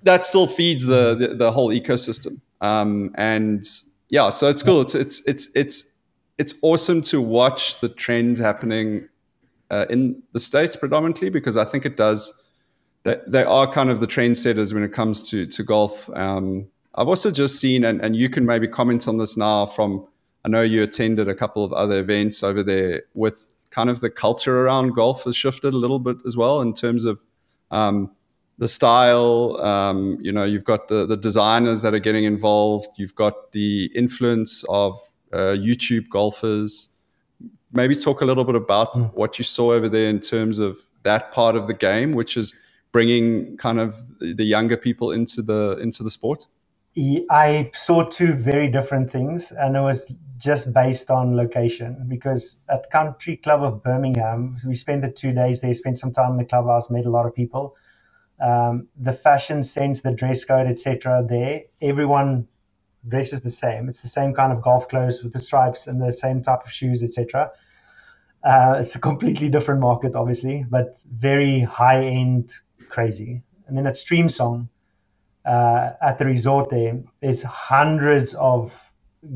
that still feeds the whole ecosystem. And yeah, so it's cool. It's awesome to watch the trends happening in the States predominantly, because I think it does. They are kind of the trendsetters when it comes to golf. I've also just seen, and you can maybe comment on this now, I know you attended a couple of other events over there, with kind of the culture around golf has shifted a little bit as well in terms of the style. You've got the designers that are getting involved. You've got the influence of YouTube golfers. Maybe talk a little bit about what you saw over there in terms of that part of the game, which is bringing kind of the younger people into the sport. I saw two very different things, and it was just based on location, because at Country Club of Birmingham, we spent the 2 days there, spent some time in the clubhouse, met a lot of people. The fashion sense, the dress code, etc. there, everyone dresses the same. It's the same kind of golf clothes with the stripes and the same type of shoes, etc. It's a completely different market, obviously, but very high-end, crazy. And then at Streamsong, at the resort there, it's hundreds of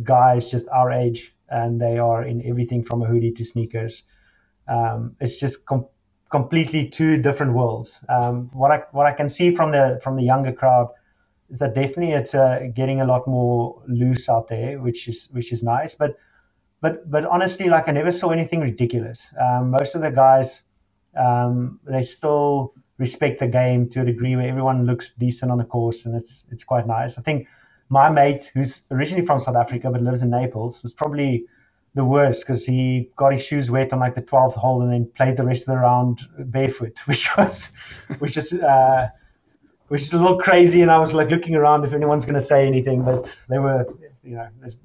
guys just our age, and they are in everything from a hoodie to sneakers. It's just completely two different worlds. What I can see from the younger crowd is that definitely it's getting a lot more loose out there, which is nice. But honestly, like, I never saw anything ridiculous. Most of the guys, they still respect the game to a degree where everyone looks decent on the course, and it's quite nice. I think my mate, who's originally from South Africa but lives in Naples, was probably the worst, because he got his shoes wet on like the 12th hole and then played the rest of the round barefoot, which is a little crazy. And I was like looking around if anyone's going to say anything, but there were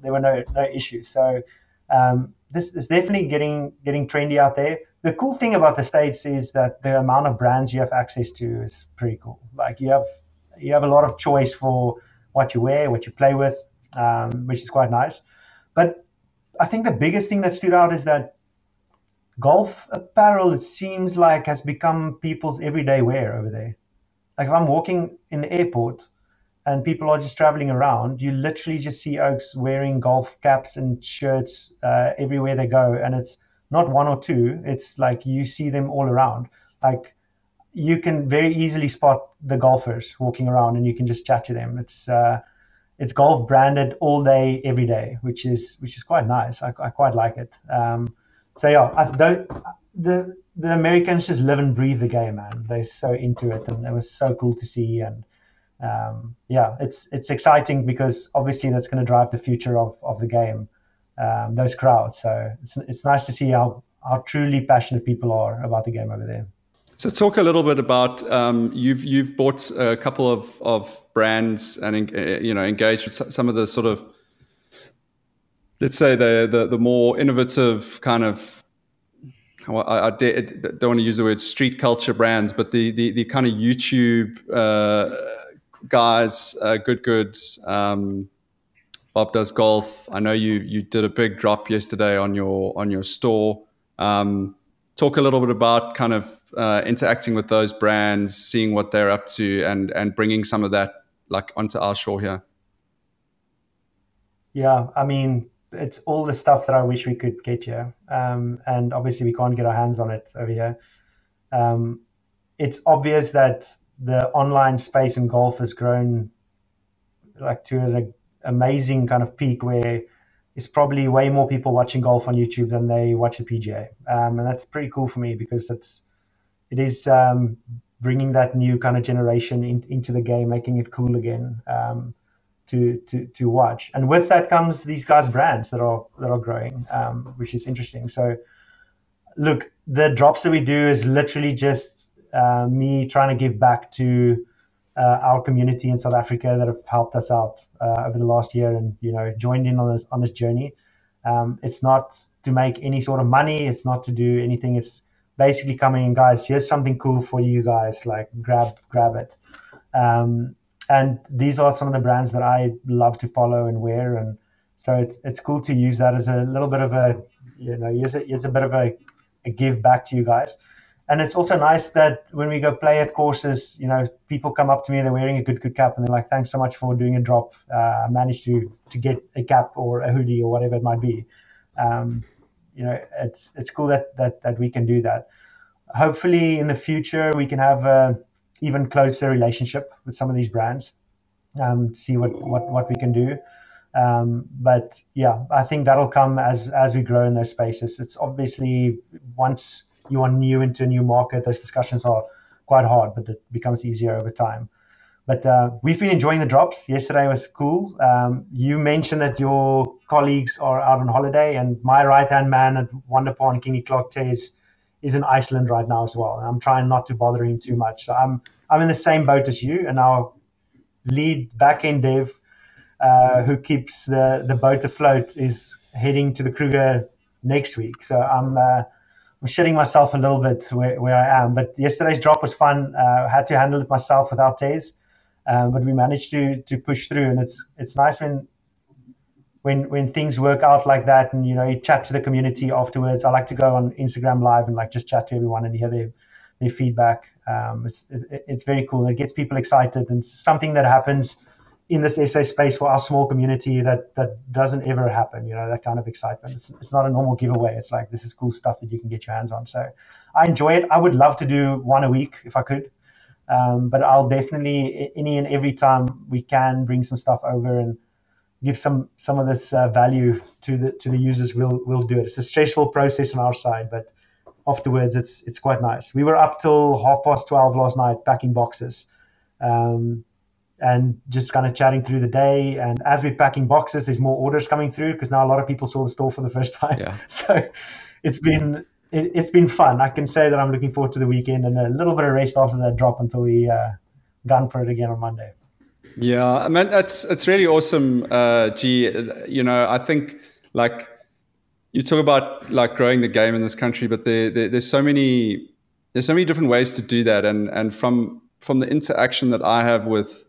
no issues. So this is definitely getting trendy out there. The cool thing about the States is that the amount of brands you have access to is pretty cool. Like, you have a lot of choice for what you wear, what you play with, which is quite nice. But I think the biggest thing that stood out is that golf apparel, it seems like, has become people's everyday wear over there. Like, if I'm walking in the airport and people are just traveling around, you literally just see oaks wearing golf caps and shirts everywhere they go. And it's not one or two. It's like you see them all around. Like, you can very easily spot the golfers walking around and you can just chat to them. It's golf branded all day, every day, which is quite nice. I quite like it. So yeah, the Americans just live and breathe the game, man. They're so into it, and it was so cool to see. And yeah, it's exciting, because obviously that's going to drive the future of the game, those crowds. So it's nice to see how truly passionate people are about the game over there. So talk a little bit about you've bought a couple of brands and engaged with some of the sort of, let's say, the more innovative kind of, I don't want to use the word street culture brands, but the kind of YouTube guys, Good. Bob Does Golf. I know you did a big drop yesterday on your store. Talk a little bit about kind of interacting with those brands, seeing what they're up to, and bringing some of that like onto our shore here. Yeah, I mean, it's all the stuff that I wish we could get here, and obviously we can't get our hands on it over here. It's obvious that the online space in golf has grown like to an amazing kind of peak, where it's probably way more people watching golf on YouTube than they watch the PGA. And that's pretty cool for me, because it is bringing that new kind of generation into the game, making it cool again to watch. And with that comes these guys' brands that are growing, which is interesting. So look, the drops that we do is literally just me trying to give back to our community in South Africa that have helped us out over the last year, and joined in on this journey. It's not to make any sort of money. It's not to do anything. It's basically coming in, guys, here's something cool for you guys. Like, grab it. And these are some of the brands that I love to follow and wear, and so it's cool to use that as a little bit of a, it's a bit of a give back to you guys. And it's also nice that when we go play at courses, people come up to me, they're wearing a good cap, and they're like, "Thanks so much for doing a drop. I managed to get a cap or a hoodie or whatever it might be." It's cool that we can do that. Hopefully, in the future, we can have a even closer relationship with some of these brands. See what we can do. But yeah, I think that'll come as we grow in those spaces. It's obviously, once you are new into a new market, those discussions are quite hard, but it becomes easier over time. But we've been enjoying the drops. Yesterday was cool. You mentioned that your colleagues are out on holiday, and my right-hand man at Wunderpar and Kingy Clark is in Iceland right now as well. And I'm trying not to bother him too much. So I'm in the same boat as you, and our lead back-end dev, who keeps the boat afloat, is heading to the Kruger next week. So I'm shitting myself a little bit where I am. But yesterday's drop was fun. I had to handle it myself without Tez, but we managed to push through. And it's nice when things work out like that, and you chat to the community afterwards. I like to go on Instagram Live and just chat to everyone and hear their feedback. It's very cool. It gets people excited, and something that happens in this SA space for our small community that doesn't ever happen, that kind of excitement. It's not a normal giveaway. It's like, this is cool stuff that you can get your hands on. So I enjoy it. I would love to do one a week if I could. But I'll definitely, any and every time we can, bring some stuff over and give some of this value to the users. We'll do it. It's a stressful process on our side, but afterwards it's quite nice. We were up till 12:30 last night packing boxes. And just kind of chatting through the day. And as we're packing boxes, there's more orders coming through, because now a lot of people saw the store for the first time. Yeah. So it's been fun. I can say that I'm looking forward to the weekend and a little bit of rest after that drop until we gun for it again on Monday. Yeah, I mean, it's really awesome, G. I think you talk about growing the game in this country, but there's so many different ways to do that, and from the interaction that I have with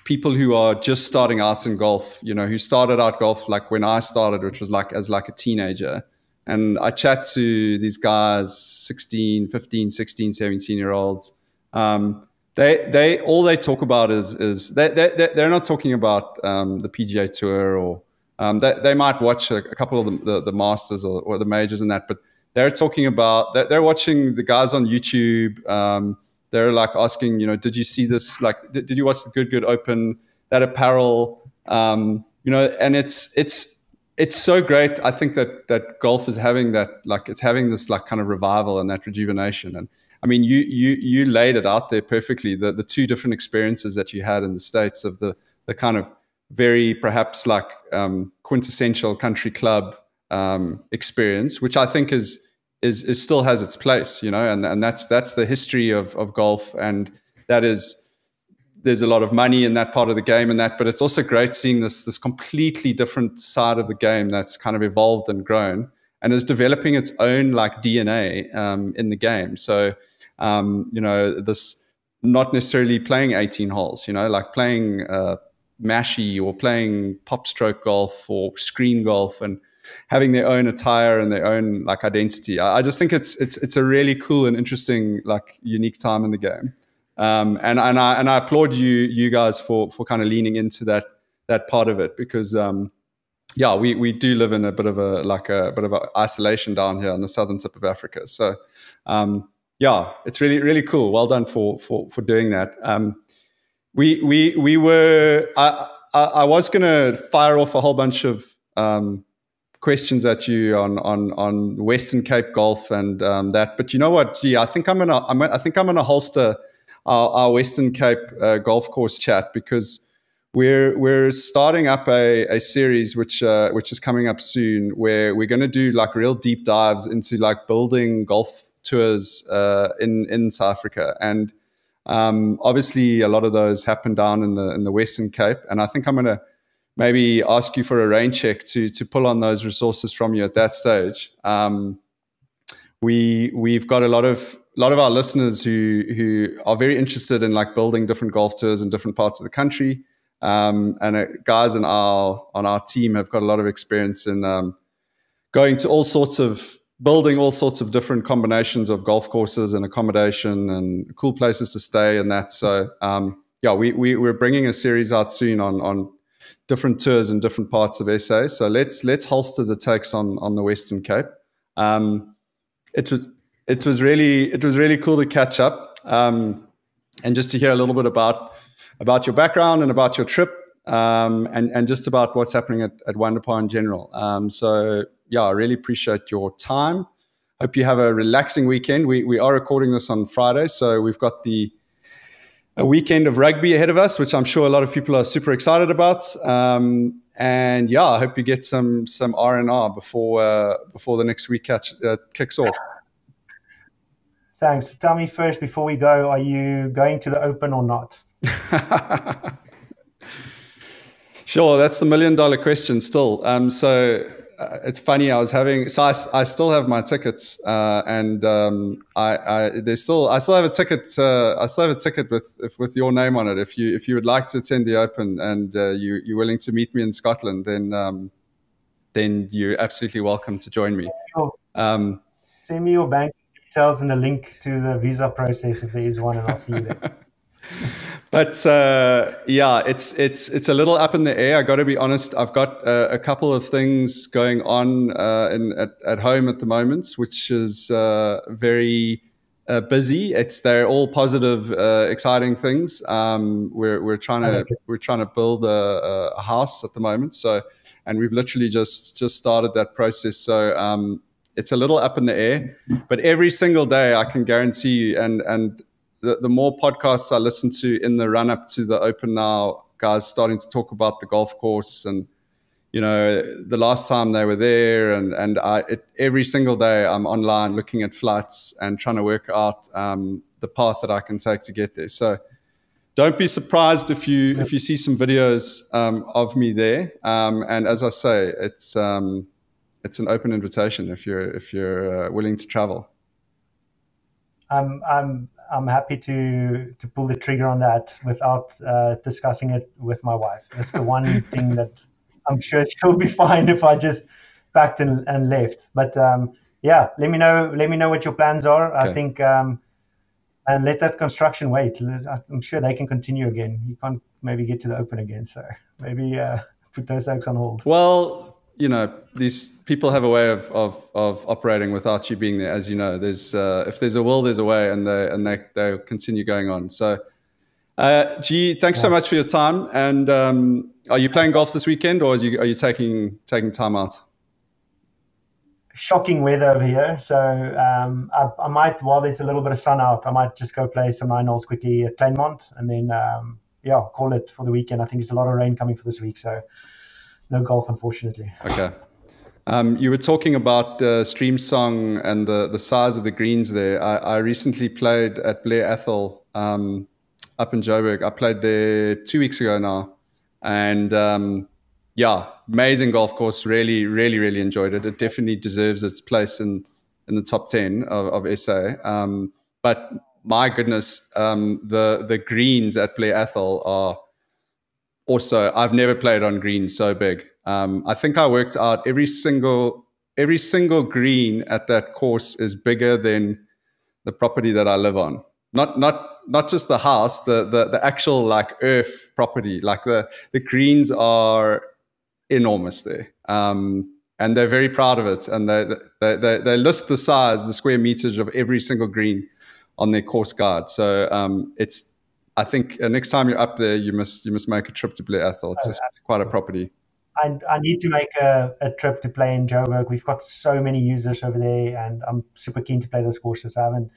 people who are just starting out in golf, who started out golf when I started, which was as a teenager. And I chat to these guys, 15, 16, 17-year-olds. They all they talk about is they're not talking about the PGA Tour, or they might watch a couple of the Masters or the majors and that, but they're talking about they're watching the guys on YouTube. They're asking, did you see this? Did you watch the Good Open? That apparel, and it's so great. I think that golf is having that, it's having this kind of revival and that rejuvenation. And I mean, you laid it out there perfectly. The two different experiences that you had in the States of the kind of very perhaps quintessential country club experience, which I think is still has its place, and that's the history of golf, and there's a lot of money in that part of the game and that, but it's also great seeing this completely different side of the game that's kind of evolved and grown and is developing its own DNA in the game. So this not necessarily playing 18 holes, playing mashy or playing pop stroke golf or screen golf, and having their own attire and their own identity. I just think it's a really cool and interesting unique time in the game, and I applaud you guys for kind of leaning into that part of it, because we do live in a bit of a isolation down here on the southern tip of Africa. So it's really, really cool. Well done for doing that. I was going to fire off a whole bunch of questions at you on Western Cape golf and that, but you know what? Gee, I think I'm gonna holster our Western Cape golf course chat, because we're starting up a series which is coming up soon, where we're going to do real deep dives into building golf tours in South Africa, and obviously a lot of those happen down in the Western Cape, and I think I'm going to maybe ask you for a rain check to pull on those resources from you at that stage. We've got a lot of lot of our listeners who are very interested in like building different golf tours in different parts of the country. And guys on our team have got a lot of experience in going to building all sorts of different combinations of golf courses and accommodation and cool places to stay and that. So we're bringing a series out soon on different tours in different parts of SA. So let's holster the takes on the Western Cape. It was really cool to catch up and just to hear a little bit about your background and about your trip and just about what's happening at Wunderpar in general. I really appreciate your time. Hope you have a relaxing weekend. We are recording this on Friday, so we've got a weekend of rugby ahead of us, which I'm sure a lot of people are super excited about. I hope you get some R&R before the next week kicks off. Thanks. Tell me first, before we go, are you going to the Open or not? Sure, that's the $1 million question still. It's funny. I still have my tickets, and I still have a ticket. I still have a ticket with your name on it. If you would like to attend the Open and you're willing to meet me in Scotland, then you're absolutely welcome to join me. Sure. Send me your bank details and a link to the visa process if there is one, and I'll see you there. But it's a little up in the air. I got to be honest. I've got a couple of things going on at home at the moment, which is very busy. They're all positive, exciting things. We're trying to build a house at the moment. And we've literally just started that process. So it's a little up in the air. But every single day, I can guarantee you, and the more podcasts I listen to in the run up to the Open now, guys starting to talk about the golf course and, the last time they were there. And every single day I'm online looking at flights and trying to work out the path that I can take to get there. So don't be surprised if you see some videos of me there. And as I say, it's an open invitation if you're willing to travel. I'm happy to pull the trigger on that without discussing it with my wife. That's the one thing that I'm sure she'll be fine if I just packed and left. But let me know what your plans are. Okay. I think and let that construction wait. I'm sure they can continue again. You can't maybe get to the Open again, so maybe put those oaks on hold. Well, these people have a way of operating without you being there. As you know, there's if there's a will, there's a way, and they'll continue going on. So, thanks so much for your time. And are you playing golf this weekend, or are you taking time out? Shocking weather over here, so I might, while there's a little bit of sun out, I might just go play some 9 holes quickly at Kleinmond, and then call it for the weekend. I think it's a lot of rain coming for this week, so. No golf, unfortunately. Okay. You were talking about Stream Song and the size of the greens there. I recently played at Blair Athol up in Joburg. I played there 2 weeks ago now. And amazing golf course. Really, really, really enjoyed it. It definitely deserves its place in the top 10 of SA. But my goodness, the greens at Blair Athol are... Also, I've never played on greens so big. I think I worked out every single green at that course is bigger than the property that I live on. Not just the house, the actual like earth property. Like the greens are enormous there, and they're very proud of it. And they list the size, the square meters of every single green on their course guide. So it's. I think next time you're up there, you must make a trip to Blair Athol. It's just quite a property. I need to make a trip to play in Joburg. We've got so many users over there, and I'm super keen to play those courses. I haven't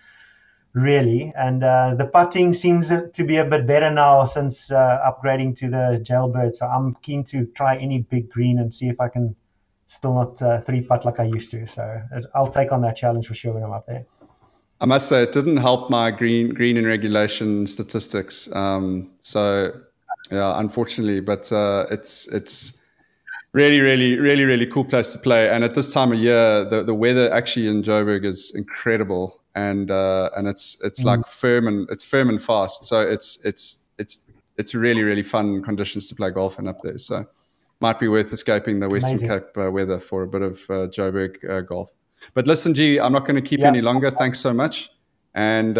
really. And the putting seems to be a bit better now since upgrading to the Jailbird. So I'm keen to try any big green and see if I can still not 3-putt like I used to. So I'll take on that challenge for sure when I'm up there. I must say it didn't help my green in regulation statistics. Unfortunately, but it's really, really, really, really cool place to play. And at this time of year, the weather actually in Joburg is incredible. and it's like firm and fast. So it's really, really fun conditions to play golf in up there. So might be worth escaping the Western Cape weather for a bit of Joburg golf. But listen, G, I'm not going to keep you any longer. Thanks so much. And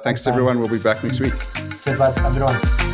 thanks to everyone. We'll be back next week. Cheers, bud. Have a good one.